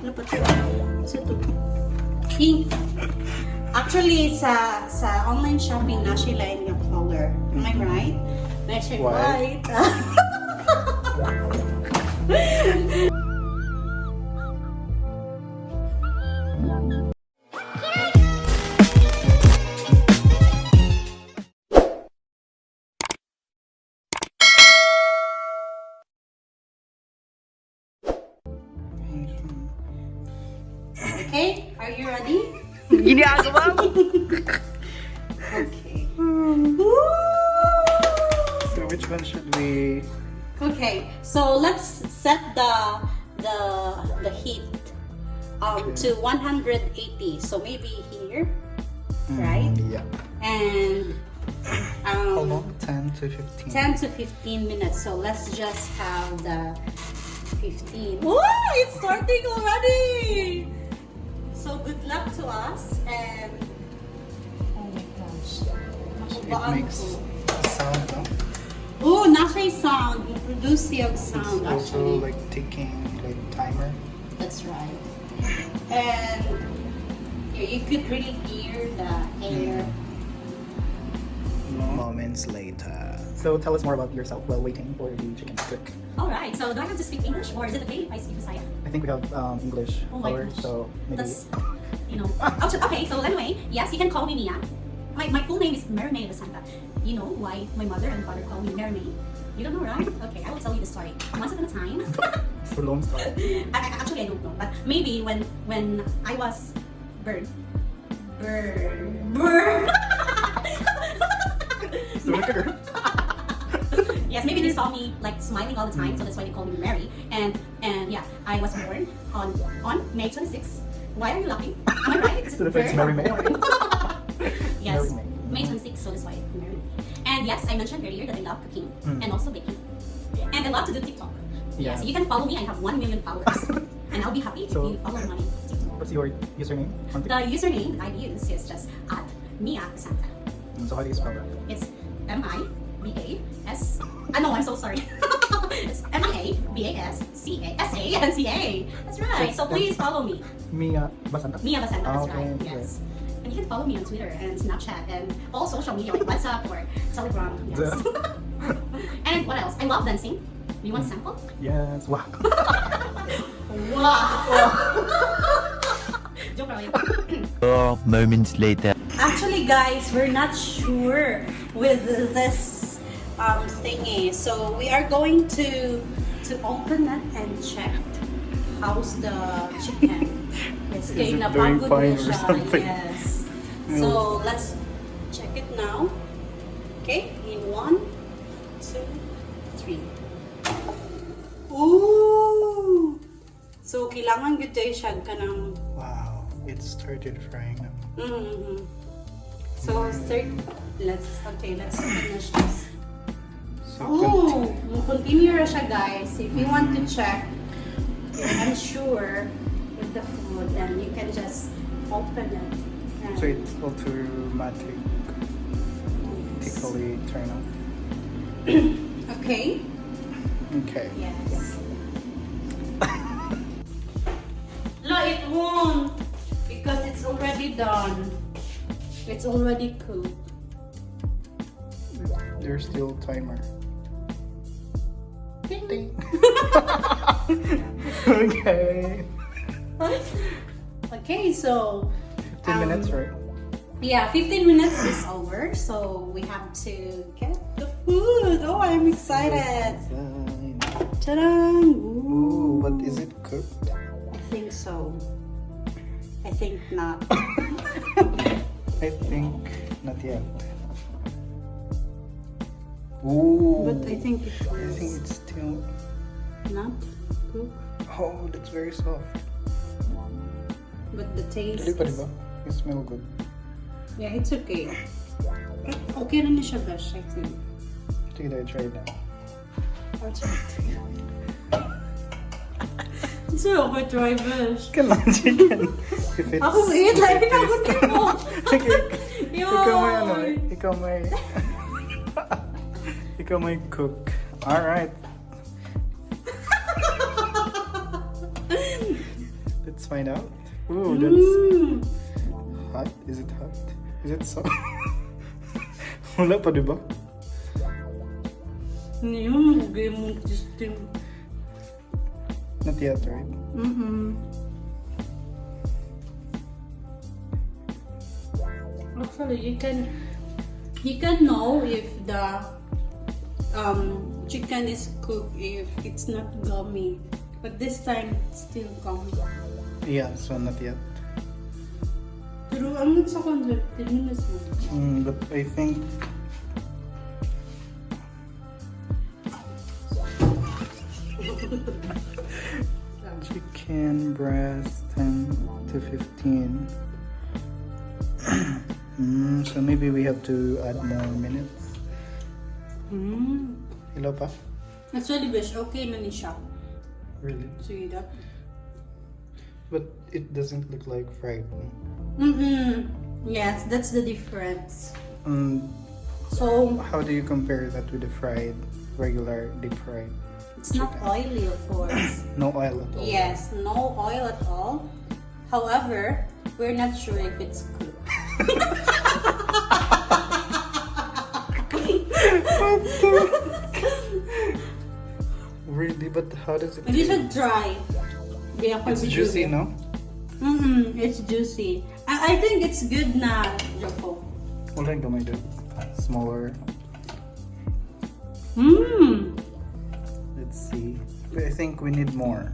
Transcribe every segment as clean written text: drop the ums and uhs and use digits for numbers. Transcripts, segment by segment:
Ano pa ito? What's ito? Pink. Actually, sa online shopping na sila in yung color. Am I right? Na siya white. Okay, are you ready? Ginagawa mo. Okay. So which one should we? Okay, so let's set the heat to 180. So maybe here, right? Yeah. And How long? 10 to 15. 10 to 15 minutes. So let's just have the 15. Oh, it's starting already! So good luck to us and oh my gosh. It makes sound, no? Oh, nasa yung sound. You produce yung It's sound also actually. like ticking, like timer. That's right. And you could really hear the air. Moments later. So tell us more about yourself while waiting for the chicken to cook. Alright, so do I have to speak English or is it okay if I speak Bisaya? I think we have English Oh my hours, gosh. so maybe. That's, okay, so anyway, yes, you can call me Mia. My full name is Mermaid Basanta. You know why my mother and father call me Mermaid? You don't know, right? Okay, I will tell you the story. Once upon a time, It's a long story. actually I don't know, but maybe when I was bird. So look at her. Yes, maybe they saw me like smiling all the time, so that's why they call me Mary. And yeah, I was born on May 26th. Why are you laughing? Am I right? Is it So the first bird or Mary May. born? Yes, Mary May 26th, so that's why Mary. And yes, I mentioned earlier that I love cooking and also baking, and I love to do TikTok. Yeah. Yes, you can follow me. I have 1 million followers, and I'll be happy if So- you follow my TikTok. What's your username on The TikTok? username that I use is just at Mia Santa. So how do you spell that? It's M-I-B-A-S. No, I'm so sorry. It's M-I-A-B-A-S-C-A-S-A-N-C-A. That's right. So please follow me. Mia Basanta? Mia Basanta, that's Okay, right. okay. Yes. And you can follow me on Twitter and Snapchat and all social media like WhatsApp or Telegram. Yes. And what else? I love dancing. Do you want a sample? Yes. Wow. Wow! Joke lang yun. 4 moments later. Actually, guys, we're not sure with this thingy. So we are going to open it and check how's the chicken. Yes, Is it kaya doing napagod fine na or siya. something? Yes. So let's check it now. Okay, in 1, 2, 3. Ooh! So kailangan gyud tayo siya kanang Wow. It started frying now. So let's finish this. So Oh, we'll continue na siya, guys. If you want to check, you're unsure with the food, then you can just open it. And So it's automatically turn off. okay. Okay. Yes. No, it won't because it's already done. It's already cooked. There's still timer. Ding. Ding. Okay. Okay, so 15 minutes, right? yeah, 15 minutes is over, so we have to get the food. Oh, I'm excited. Fine. Ta-da! Ooh, but is it cooked? I think so. I think not. I think not yet. Ooh. But I think it I think is it's still. not cooked. Oh, that's very soft. But the taste Dali pa, is... diba? You smell good. Yeah, it's okay. Okay na niya siya, Besh, I think. Sige, I try it now. I'll try it. It's so overdry, Besh. Chicken lang, chicken. If it's... Ako, wait, if like, it ako is- din mo. Ikaw may ano, ikaw may... ikaw may cook. Alright. find out. Ooh, that's hot. Is it hot? Is it so? Wala pa, diba? Hindi mo magagay mo system. Not yet, right? Actually, you can know if the chicken is cooked if it's not gummy. But this time, it's still gummy. Yeah, so not yet. Pero ang sa 15 minutes mo. But I think chicken breast 10 to 15. So maybe we have to add more minutes. Hello pa? Actually, Bish, okay na ni siya. Really? See that? But it doesn't look like fried. Yes, that's the difference. So how do you compare that with the fried, regular deep fried? It's not oily, of course. No oil at all. Yes, no oil at all. However, we're not sure if it's cooked. Really? But how does it You taste? should try. It's juicy, no? It's juicy. I think it's good na, Joko. Wala yung gamay doon. Smaller. Let's see. But I think we need more.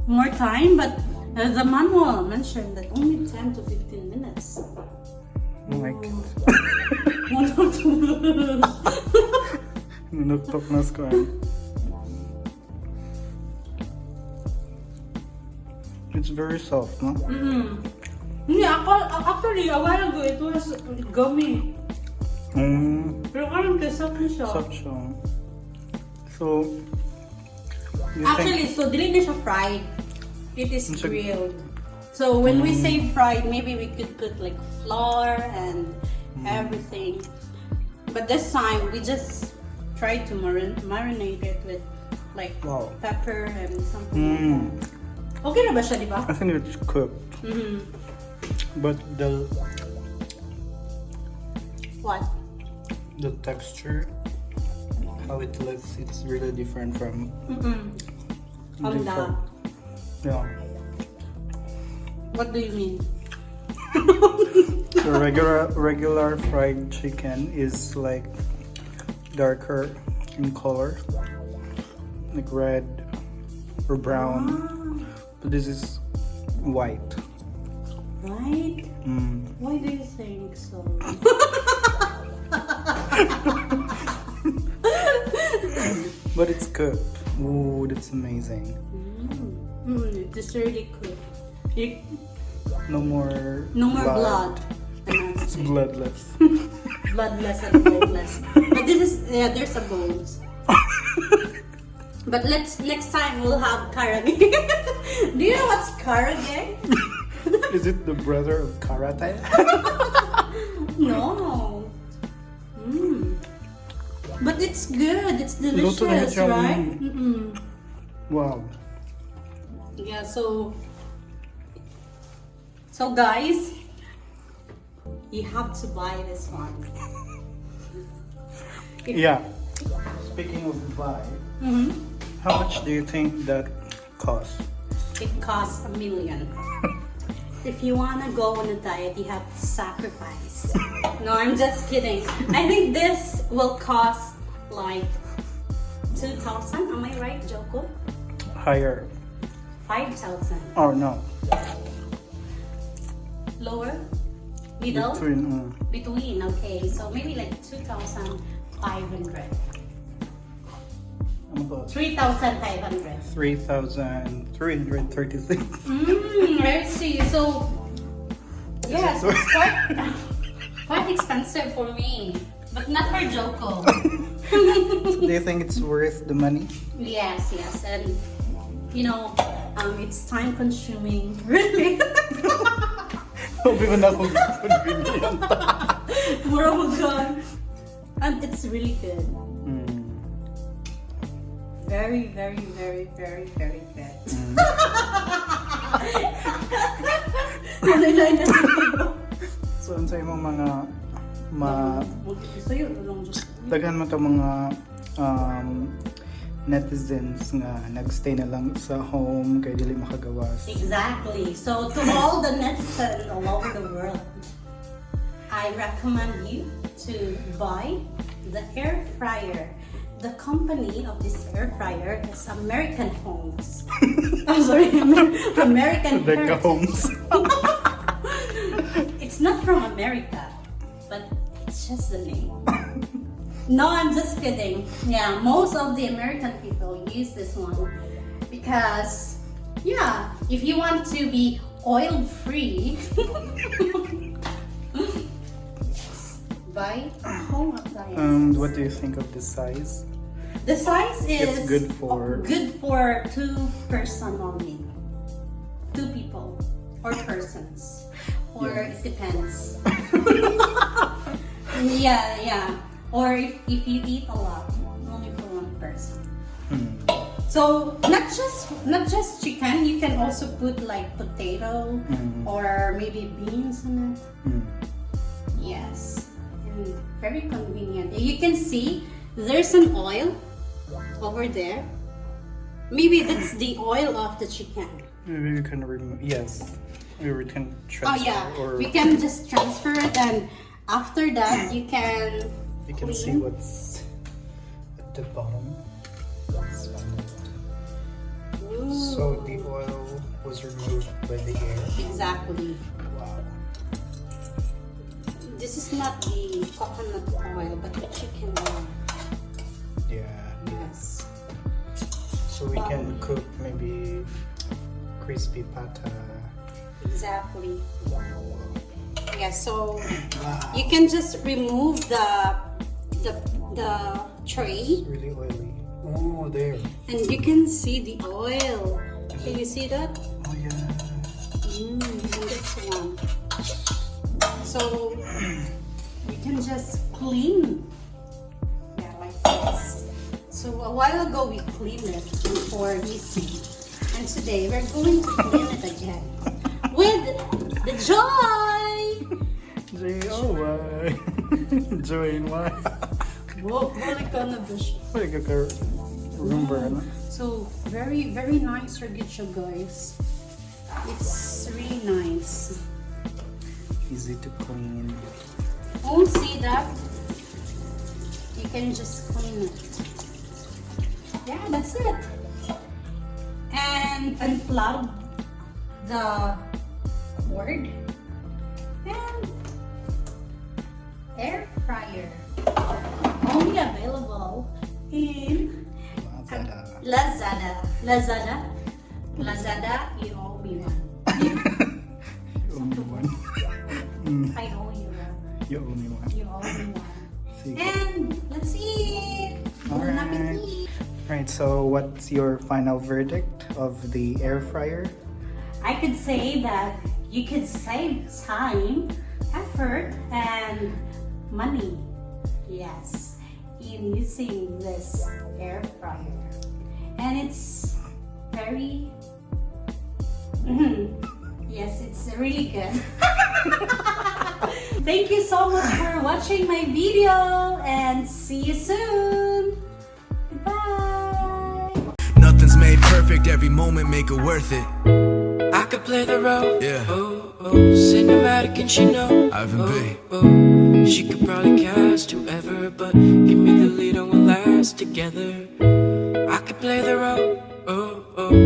More time, but the manual mentioned that only 10 to 15 minutes. Oh my God. One or two minutes. Nunuktok na square. It's very soft, no? Yeah, actually, a while ago, it was gummy. Pero parang soft na siya. Soft siya. So, you Actually, think... so dili na siya fried. It is It's a- grilled. So when we say fried, maybe we could put like flour and everything. But this time, we just tried to marinate it with like Wow. pepper and something like that. Okay na ba siya, di ba? I think it's cooked. But What? the texture, how it looks, it's really different from From the... Yeah. What do you mean? So regular fried chicken is like darker in color, like red or brown. But this is white. Right? Why do you think so? But it's cooked. Ooh, that's amazing. It is really good. No more blood. It's bloodless. Bloodless and boneless. But this is, yeah, there's a bones. But next time we'll have karage. Do you know what's karage? Is it the brother of karate? No. But it's good. It's Luto na delicious, siya. right? Wow. Yeah. So guys, you have to buy this one. Yeah. Speaking of buy, how much do you think that costs? It costs $1 million. If you wanna go on a diet, you have to sacrifice. No, I'm just kidding. I think this will cost like 2,000. Am I right, Joko? Higher. 5,000. Oh no. Lower? Middle? Between. Between, okay. So maybe like 2,500. Ano ba? 3,500. 3,336. I see. So, yes, it's quite expensive for me. But not for Joko. Do you think it's worth the money? Yes. And, you know, it's time consuming. Really? Sabi ko na kung convenient. More of a gun. And it's really good. Very, very, very, very, very good. na na. So unsa imong mga Gusto yun, tulong Diyos. daghan mo to mga netizens nga nagstay na lang sa home kay dili makagawas. Exactly. So to all the netizens all over the world, I recommend you to buy the air fryer. The company of this air fryer is American Homes. I'm sorry, American Rebecca Heritage. Homes. It's not from America, but it's just the name. No, I'm just kidding. Yeah, most of the American people use this one because, yeah, if you want to be oil free, buy home appliances. What do you think of the size? The size is It's good for- good for 2 person only. 2 people or persons. Or Yes. it depends. Yeah. Or if you eat a lot, only for 1 person. So not just chicken, you can also put like potato or maybe beans in it. Yes. And very convenient. You can see there's an oil over there. Maybe that's the oil of the chicken. Maybe we can remove. Yes, maybe we can Oh transfer. yeah, Or we can just transfer it, and after that you can you can see clean. what's at the bottom. Let's find it. Ooh. So the oil was removed by the air. Exactly. Wow. This is not the coconut oil, but the chicken oil. Yeah. Yes. So we can cook maybe crispy pata. Exactly. Yeah. So Wow. you can just remove the tray, Really oily. Oh, there. and you can see the oil. Can you see that? Oh yeah. And this one. So we can just clean. Yeah, like this. So a while ago we cleaned it before using, and today we're going to clean it again with the joy. J-O-Y. Join why? Whoa, balik ka na ba siya? Wala ka remember na? So very nice siya, guys. It's really nice. Easy to clean. Oh, see that? You can just clean it. Yeah, that's it. And unplug the cord. And air fryer. Only available in Lazada. Lazada, you owe me one. Only one. I owe you one. You only one. You owe me one. Sige. And let's eat. Bon Alright. appetit. Right, so what's your final verdict of the air fryer? I could say that you could save time, effort, and money. Yes, in using this air fryer. And it's very, yes, it's really good. Thank you so much for watching my video, and see you soon. Goodbye. Nothing's made perfect, every moment make it worth it. I could play the role. Yeah. Cinematic and she know. Ivan B. She could probably cast whoever, but give me the lead and we'll last together. I could play the role.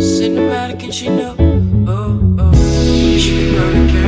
Cinematic and she know. She could probably cast